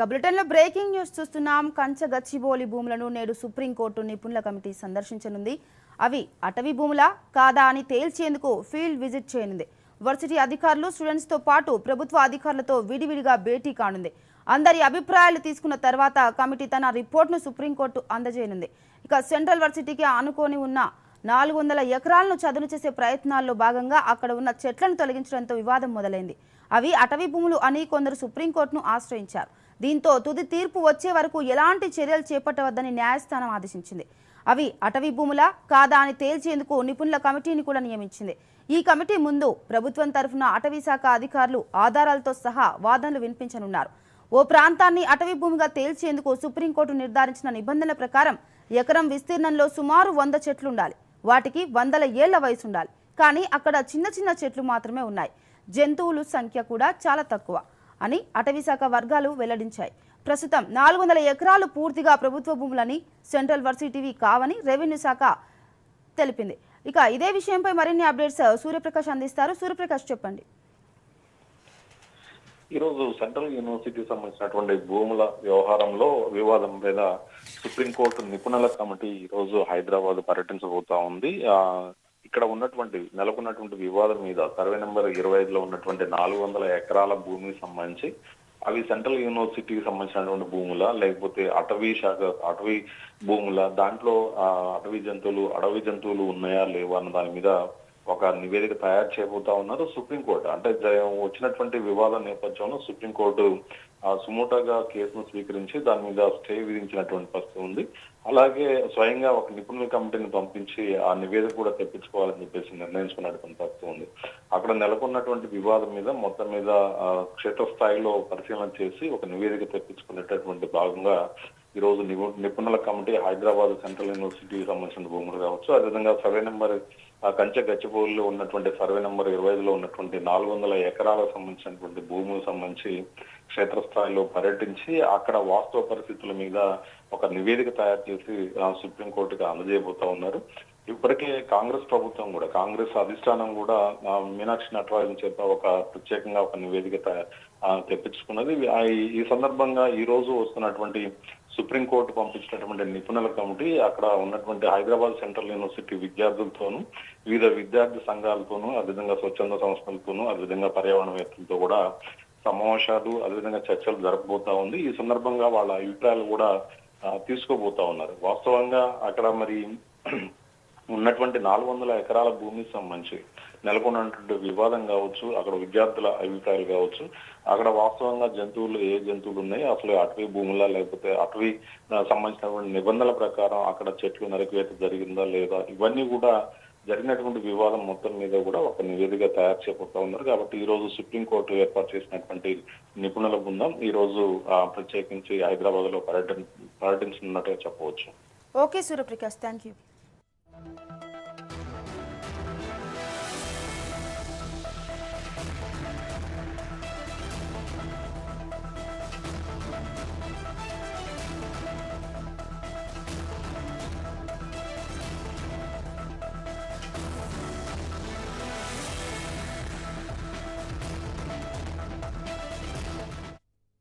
బులెటిన్లో breaking news చూస్తున్నాం. గచ్చిబౌలి భూములను నేడు సుప్రీంకోర్టు నిపుణుల కమిటీ సందర్శించనుంది. అవి అటవీ భూములా కాదా అని తేల్చేందుకు ఫీల్డ్ విజిట్ చేయనుంది. వర్సిటీ అధికారులు, స్టూడెంట్స్తో పాటు ప్రభుత్వ అధికారులతో విడివిడిగా భేటీ కానుంది. అందరి అభిప్రాయాలు తీసుకున్న తర్వాత కమిటీ తన రిపోర్ట్ను సుప్రీంకోర్టు అందజేయనుంది. ఇక సెంట్రల్ వర్సిటీకి ఆనుకొని ఉన్న 400 ఎకరాలను చదును చేసే ప్రయత్నాల్లో భాగంగా అక్కడ ఉన్న చెట్లను తొలగించడంతో వివాదం మొదలైంది. అవి అటవీ భూములు అని కొందరు సుప్రీంకోర్టును ఆశ్రయించారు. దీంతో తుది తీర్పు వచ్చే వరకు ఎలాంటి చర్యలు చేపట్టవద్దని న్యాయస్థానం ఆదేశించింది. అవి అటవీ భూములా కాదా అని తేల్చేందుకు నిపుణుల కమిటీని కూడా నియమించింది. ఈ కమిటీ ముందు ప్రభుత్వం తరఫున అటవీ శాఖ అధికారులు ఆధారాలతో సహా వాదనలు వినిపించనున్నారు. ఓ ప్రాంతాన్ని అటవీ భూమిగా తేల్చేందుకు సుప్రీంకోర్టు నిర్ధారించిన నిబంధనల ప్రకారం ఎకరం విస్తీర్ణంలో సుమారు 100 చెట్లు ఉండాలి. వాటికి 100 ఏళ్ల వయసు ఉండాలి. కానీ అక్కడ చిన్న చిన్న చెట్లు మాత్రమే ఉన్నాయి. జంతువుల సంఖ్య కూడా చాలా తక్కువ అని అటవీ శాఖ వర్గాలు వెల్లడించాయి. ప్రస్తుతం 400 ఎకరాలు పూర్తిగా ప్రభుత్వ భూములని, సెంట్రల్ వర్సిటీవి కావని రెవెన్యూ శాఖ తెలిపింది. ఇక ఇదే విషయంపై మరిన్ని అప్డేట్స్ సూర్యప్రకాష్ అందిస్తారు. సూర్యప్రకాష్, చెప్పండి. ఈరోజు సెంట్రల్ యూనివర్సిటీకి సంబంధించినటువంటి భూముల వ్యవహారంలో వివాదం మీద సుప్రీంకోర్టు నిపుణుల కమిటీ ఈ రోజు హైదరాబాద్ పర్యటించబోతా ఉంది. ఇక్కడ నెలకొన్నటువంటి వివాదం మీద సర్వే నెంబర్ 25లో ఉన్నటువంటి 400 ఎకరాల భూమికి సంబంధించి అవి సెంట్రల్ యూనివర్సిటీకి సంబంధించినటువంటి భూముల, లేకపోతే అటవీ భూముల, దాంట్లో అడవి జంతువులు ఉన్నాయా లేవా అన్న దాని మీద ఒక నివేదిక తయారు చేయబోతా ఉన్నారు సుప్రీంకోర్టు. అంటే వచ్చినటువంటి వివాద నేపథ్యంలో సుప్రీంకోర్టు సుమోటాగా కేసును స్వీకరించి దాని మీద స్టే విధించినటువంటి పరిస్థితి ఉంది. అలాగే స్వయంగా ఒక నిపుణుల కమిటీని పంపించి ఆ నివేదిక కూడా తెప్పించుకోవాలని చెప్పేసి నిర్ణయించుకున్నటువంటి పరిస్థితి ఉంది. అక్కడ నెలకొన్నటువంటి వివాదం మీద మొత్తం మీద క్షేత్రస్థాయిలో పరిశీలన చేసి ఒక నివేదిక తెప్పించుకునేటటువంటి భాగంగా ఈ రోజు నిపుణుల కమిటీ హైదరాబాద్ సెంట్రల్ యూనివర్సిటీకి సంబంధించిన భూములు కావచ్చు, అదేవిధంగా సర్వే నెంబర్ గచ్చిబౌలిలో ఉన్నటువంటి సర్వే నెంబర్ 25లో ఉన్నటువంటి 400 ఎకరాలకు సంబంధించినటువంటి భూములకు సంబంధించి క్షేత్రస్థాయిలో పర్యటించి అక్కడ వాస్తవ పరిస్థితుల మీద ఒక నివేదిక తయారు చేసి సుప్రీంకోర్టుకి అందజేయబోతా ఉన్నారు. ఇప్పటికే కాంగ్రెస్ అధిష్టానం కూడా మీనాక్షి నటరాజన్ చేత ఒక ప్రత్యేకంగా ఒక నివేదిక తెప్పించుకున్నది. ఈ సందర్భంగా ఈ రోజు వస్తున్నటువంటి సుప్రీంకోర్టు పంపించినటువంటి నిపుణుల కమిటీ అక్కడ ఉన్నటువంటి హైదరాబాద్ సెంట్రల్ యూనివర్సిటీ విద్యార్థులతోనూ, వివిధ విద్యార్థి సంఘాలతోనూ, అదేవిధంగా స్వచ్ఛంద సంస్థలతోనూ, అదేవిధంగా పర్యావరణవేత్తలతో కూడా సమావేశాలు, అదేవిధంగా చర్చలు జరపబోతా ఉంది. ఈ సందర్భంగా వాళ్ళ అభిప్రాయాలు కూడా తీసుకోబోతా ఉన్నారు. వాస్తవంగా అక్కడ మరి ఉన్నటువంటి 400 ఎకరాల భూమికి సంబంధించి నెలకొన్నటువంటి వివాదం కావచ్చు, అక్కడ విద్యార్థుల అభిప్రాయాలు కావచ్చు, అక్కడ వాస్తవంగా ఏ జంతువులు ఉన్నాయి, అసలు అటవీ భూములా లేకపోతే అటవీ సంబంధించినటువంటి నిబంధనల ప్రకారం అక్కడ చెట్లు నరికివేత జరిగిందా లేదా, ఇవన్నీ కూడా జరిగినటువంటి వివాదం మొత్తం మీద కూడా ఒక నివేదిక తయారు చేయబోతా ఉన్నారు. కాబట్టి ఈ రోజు సుప్రీంకోర్టు ఏర్పాటు చేసినటువంటి నిపుణుల బృందం ఈ రోజు ప్రత్యేకించి హైదరాబాద్ లో పర్యటించనున్నట్టుగా చెప్పవచ్చు. Okay Suryaprakash, thank you.